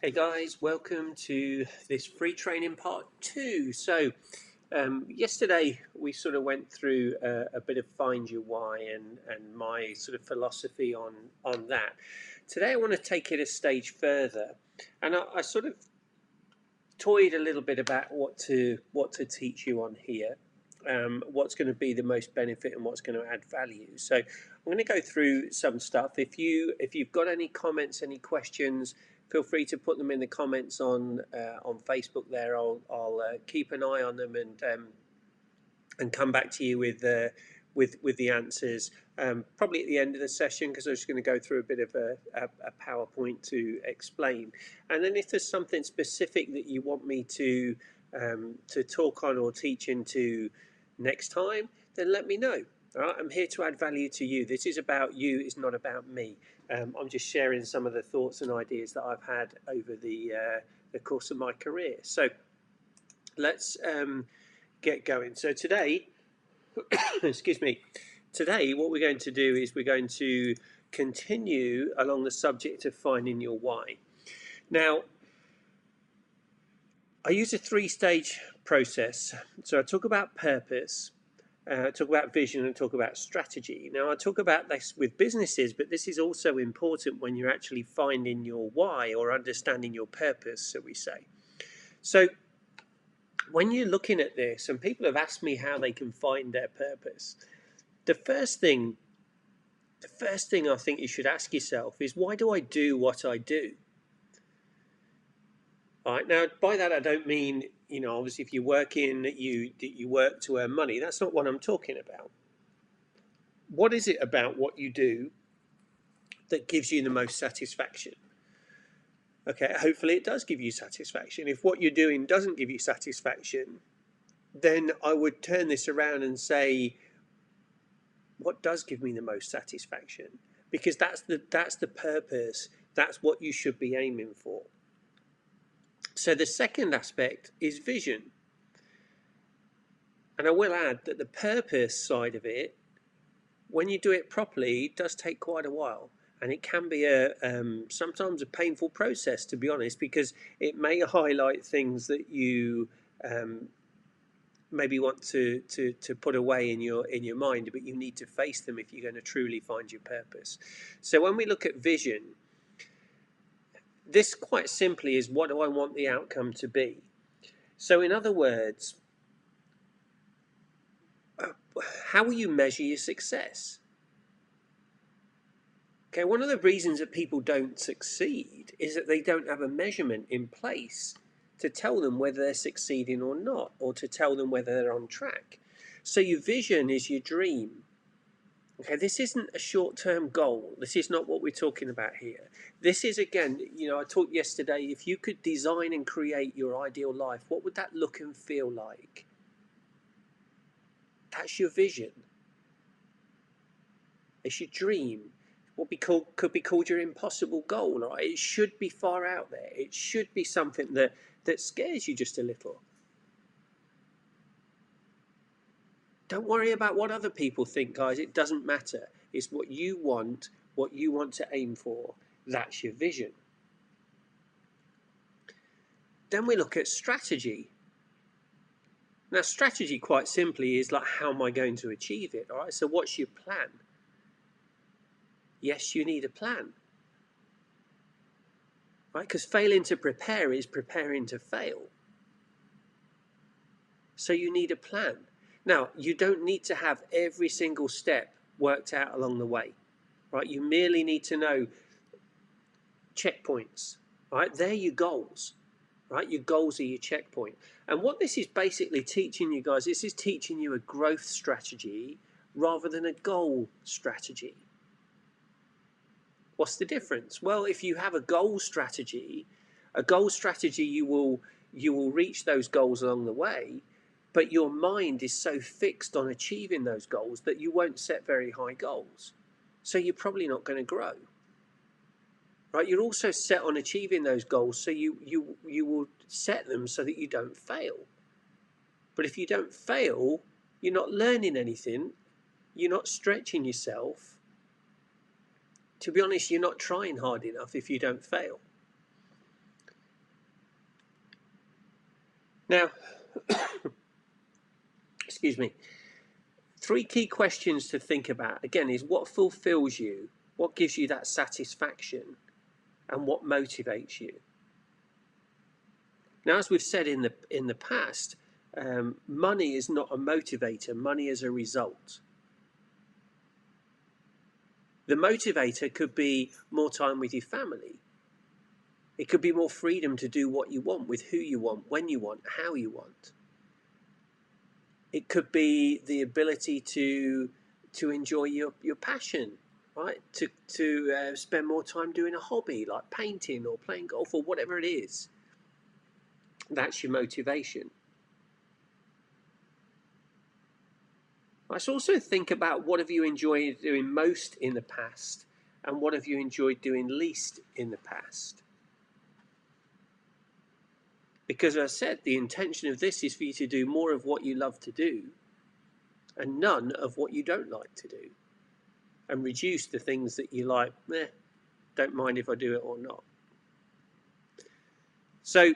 Hey guys, welcome to this free training part two. Yesterday we sort of went through a bit of find your why and my sort of philosophy on that. Today I want to take it a stage further, and I sort of toyed a little bit about what to teach you on here. What's going to be the most benefit and what's going to add value. So I'm going to go through some stuff. If you've got any comments, any questions, feel free to put them in the comments on Facebook. There, I'll keep an eye on them and come back to you with the answers. Probably at the end of the session, because I'm just going to go through a bit of a PowerPoint to explain. And then if there's something specific that you want me to talk on or teach into next time, then let me know. All right, I'm here to add value to you. This is about you, it's not about me. I'm just sharing some of the thoughts and ideas that I've had over the course of my career. So let's get going. So today, excuse me, today what we're going to do is we're going to continue along the subject of finding your why. Now, I use a three-stage process. So I talk about purpose, talk about vision, and talk about strategy. Now, I talk about this with businesses, but this is also important when you're actually finding your why or understanding your purpose, so we say. So when you're looking at this, and people have asked me how they can find their purpose, the first thing I think you should ask yourself is, why do I do what I do? All right, now by that I don't mean, obviously if you're working, that you work to earn money. That's not what I'm talking about. What is it about what you do that gives you the most satisfaction? Okay, hopefully it does give you satisfaction. If what you're doing doesn't give you satisfaction, then I would turn this around and say, what does give me the most satisfaction? Because that's the purpose. That's what you should be aiming for. So the second aspect is vision. And I will add that the purpose side of it, when you do it properly, it does take quite a while. And it can be sometimes a painful process, to be honest, because it may highlight things that you maybe want to put away in your mind, but you need to face them if you're going to truly find your purpose. So when we look at vision, this quite simply is, what do I want the outcome to be? So in other words, how will you measure your success? Okay, one of the reasons that people don't succeed is that they don't have a measurement in place to tell them whether they're succeeding or not, or to tell them whether they're on track. So your vision is your dream. Okay, this isn't a short-term goal. This is not what we're talking about here. This is, again, I talked yesterday, if you could design and create your ideal life, what would that look and feel like? That's your vision. It's your dream. What could be called your impossible goal, right? It should be far out there. It should be something that scares you just a little. Don't worry about what other people think, guys. It doesn't matter. It's what you want to aim for. That's your vision. Then we look at strategy. Now, strategy, quite simply, is like, how am I going to achieve it? All right. So what's your plan? Yes, you need a plan. Right? Because failing to prepare is preparing to fail. So you need a plan. Now, you don't need to have every single step worked out along the way, right? You merely need to know checkpoints, right? They're your goals, right? Your goals are your checkpoint. And what this is basically teaching you guys, this is teaching you a growth strategy rather than a goal strategy. What's the difference? Well, if you have a goal strategy, you will reach those goals along the way. But your mind is so fixed on achieving those goals that you won't set very high goals. So you're probably not going to grow. Right? You're also set on achieving those goals, so you will set them so that you don't fail. But if you don't fail, you're not learning anything. You're not stretching yourself. To be honest, you're not trying hard enough if you don't fail. Now, excuse me, 3 key questions to think about, again, is what fulfills you, what gives you that satisfaction, and what motivates you. Now, as we've said in the past, money is not a motivator, money is a result. The motivator could be more time with your family. It could be more freedom to do what you want, with who you want, when you want, how you want. It could be the ability to enjoy your passion, right? To spend more time doing a hobby like painting or playing golf or whatever it is. That's your motivation. Let's also think about what have you enjoyed doing most in the past and what have you enjoyed doing least in the past. Because as I said, the intention of this is for you to do more of what you love to do and none of what you don't like to do. And reduce the things that you like, don't mind if I do it or not. So,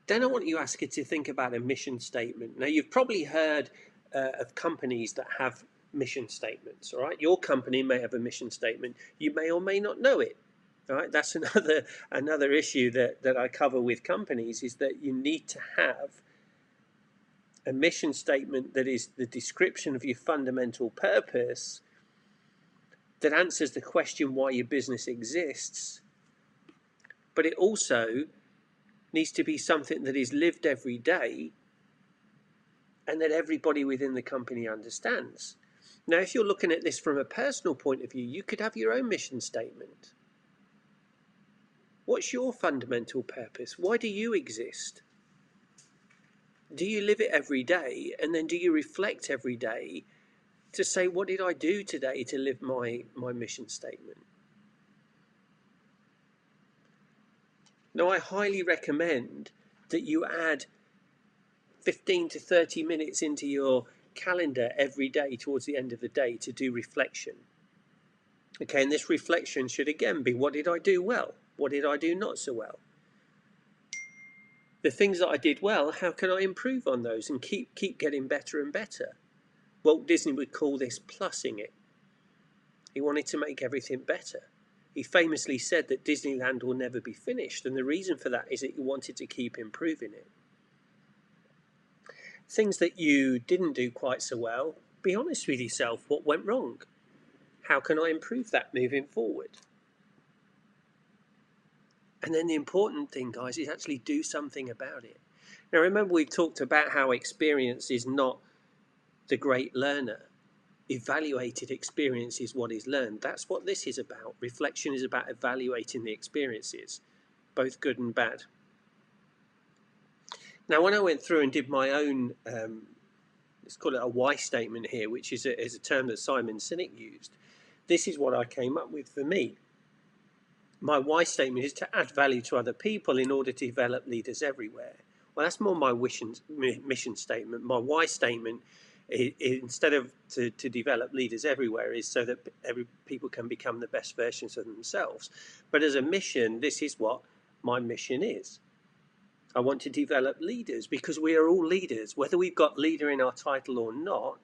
then I want you, Asker, to think about a mission statement. Now, you've probably heard of companies that have mission statements, all right? Your company may have a mission statement. You may or may not know it, all right? That's another issue that I cover with companies, is that you need to have a mission statement that is the description of your fundamental purpose, that answers the question why your business exists, but it also needs to be something that is lived every day and that everybody within the company understands. Now, if you're looking at this from a personal point of view, you could have your own mission statement. What's your fundamental purpose? Why do you exist? Do you live it every day? And then do you reflect every day to say, what did I do today to live my mission statement? Now, I highly recommend that you add 15 to 30 minutes into your calendar every day towards the end of the day to do reflection. Okay, and this reflection should again be, what did I do well? What did I do not so well? The things that I did well, how can I improve on those and keep getting better and better? Walt Disney would call this plussing it. He wanted to make everything better. He famously said that Disneyland will never be finished, and the reason for that is that he wanted to keep improving it. Things that you didn't do quite so well, be honest with yourself. What went wrong? How can I improve that moving forward? And then the important thing, guys, is actually do something about it. Now, remember, we've talked about how experience is not the great learner. Evaluated experience is what is learned. That's what this is about. Reflection is about evaluating the experiences, both good and bad. Now, when I went through and did my own, let's call it a why statement here, which is a term that Simon Sinek used, this is what I came up with for me. My why statement is to add value to other people in order to develop leaders everywhere. Well, that's more my mission statement. My why statement, instead of to develop leaders everywhere, is so that people can become the best versions of themselves. But as a mission, this is what my mission is. I want to develop leaders because we are all leaders. Whether we've got leader in our title or not,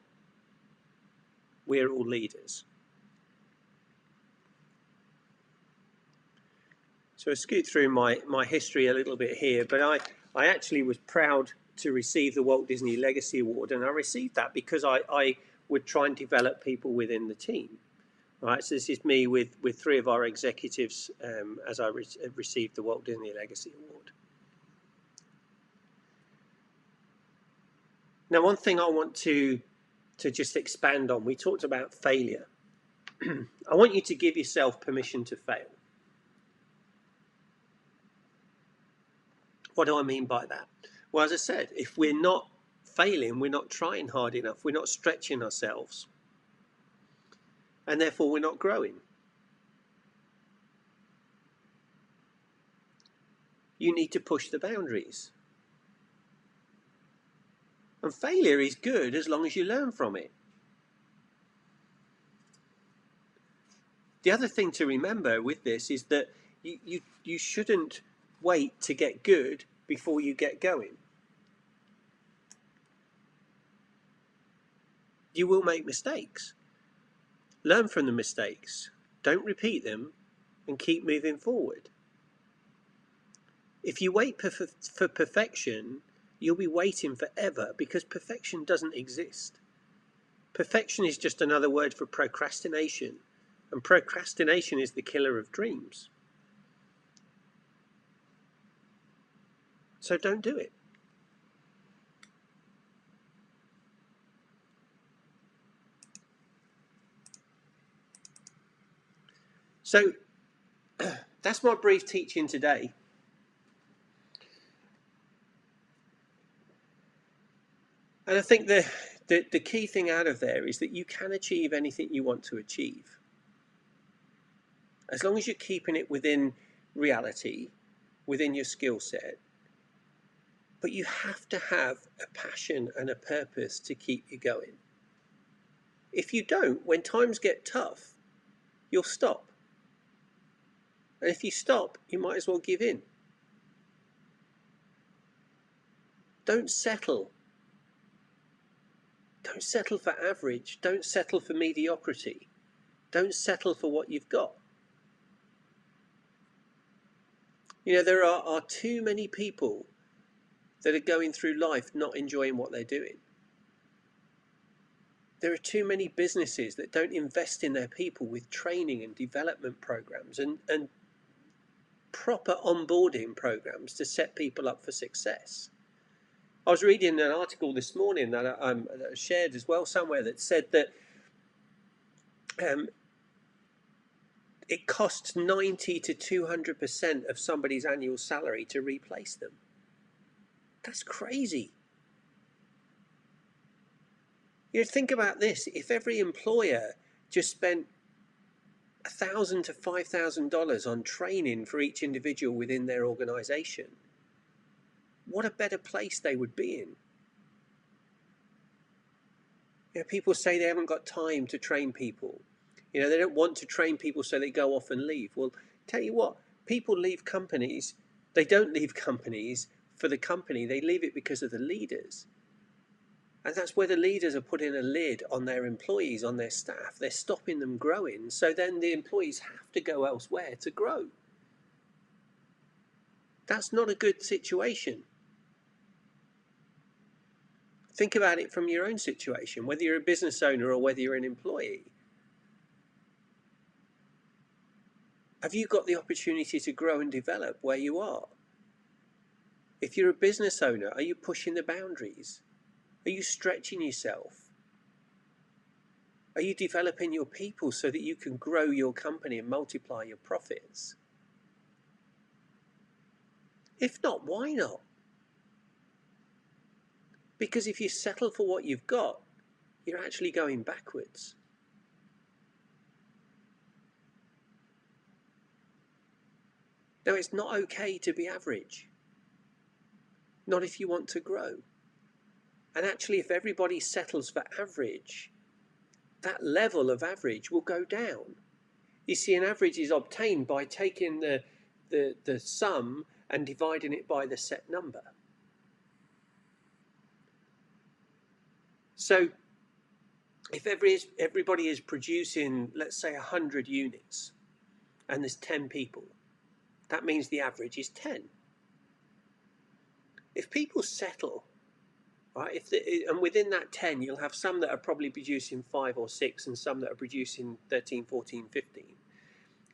we're all leaders. So I scoot through my history a little bit here, but I actually was proud to receive the Walt Disney Legacy Award, and I received that because I would try and develop people within the team. Right, so this is me with 3 of our executives as I received the Walt Disney Legacy Award. Now, one thing I want to just expand on, we talked about failure. I want you to give yourself permission to fail. What do I mean by that? Well, as I said, if we're not failing, we're not trying hard enough, we're not stretching ourselves, and therefore we're not growing. You need to push the boundaries. And failure is good as long as you learn from it. The other thing to remember with this is that you shouldn't wait to get good before you get going. You will make mistakes. Learn from the mistakes. Don't repeat them and keep moving forward. If you wait for perfection, you'll be waiting forever, because perfection doesn't exist. Perfection is just another word for procrastination, and procrastination is the killer of dreams. So don't do it. So that's my brief teaching today. And I think the key thing out of there is that you can achieve anything you want to achieve, as long as you're keeping it within reality, within your skill set. But you have to have a passion and a purpose to keep you going. If you don't, when times get tough, you'll stop. And if you stop, you might as well give in. Don't settle. Don't settle for average. Don't settle for mediocrity. Don't settle for what you've got. You know, there are too many people that are going through life not enjoying what they're doing. There are too many businesses that don't invest in their people with training and development programs and proper onboarding programs to set people up for success. I was reading an article this morning that I shared as well somewhere that said that it costs 90 to 200% of somebody's annual salary to replace them. That's crazy. You know, think about this. If every employer just spent $1,000 to $5,000 on training for each individual within their organization, what a better place they would be in. You know, people say they haven't got time to train people. You know, they don't want to train people, so they go off and leave. Well, tell you what, people leave companies. They don't leave companies for the company. They leave it because of the leaders. And that's where the leaders are putting a lid on their employees, on their staff. They're stopping them growing. So then the employees have to go elsewhere to grow. That's not a good situation. Think about it from your own situation, whether you're a business owner or whether you're an employee. Have you got the opportunity to grow and develop where you are? If you're a business owner, are you pushing the boundaries? Are you stretching yourself? Are you developing your people so that you can grow your company and multiply your profits? If not, why not? Because if you settle for what you've got, you're actually going backwards. Now, it's not okay to be average. Not if you want to grow. And actually, if everybody settles for average, that level of average will go down. You see, an average is obtained by taking the sum and dividing it by the set number. So if everybody is producing, let's say, 100 units, and there's 10 people, that means the average is 10. If people settle, right, and within that 10, you'll have some that are probably producing 5 or 6 and some that are producing 13, 14, 15.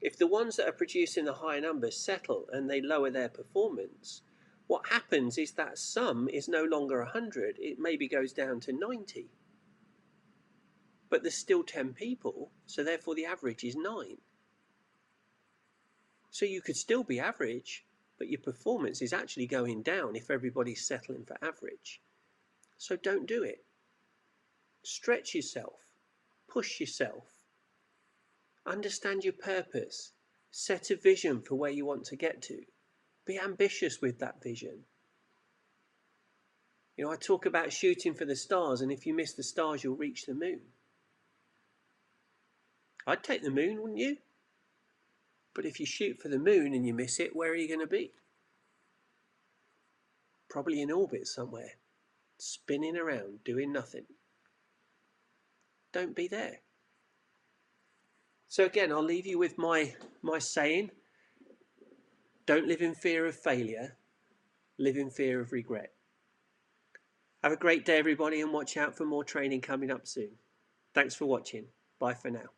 If the ones that are producing the higher numbers settle and they lower their performance, what happens is that sum is no longer 100, it maybe goes down to 90. But there's still 10 people, so therefore the average is 9. So you could still be average, but your performance is actually going down if everybody's settling for average. So don't do it. Stretch yourself. Push yourself. Understand your purpose. Set a vision for where you want to get to. Be ambitious with that vision. You know, I talk about shooting for the stars, and if you miss the stars, you'll reach the moon. I'd take the moon, wouldn't you? But if you shoot for the moon and you miss it, where are you going to be? Probably in orbit somewhere, spinning around, doing nothing. Don't be there. So again, I'll leave you with my saying, don't live in fear of failure, live in fear of regret. Have a great day, everybody, and watch out for more training coming up soon. Thanks for watching. Bye for now.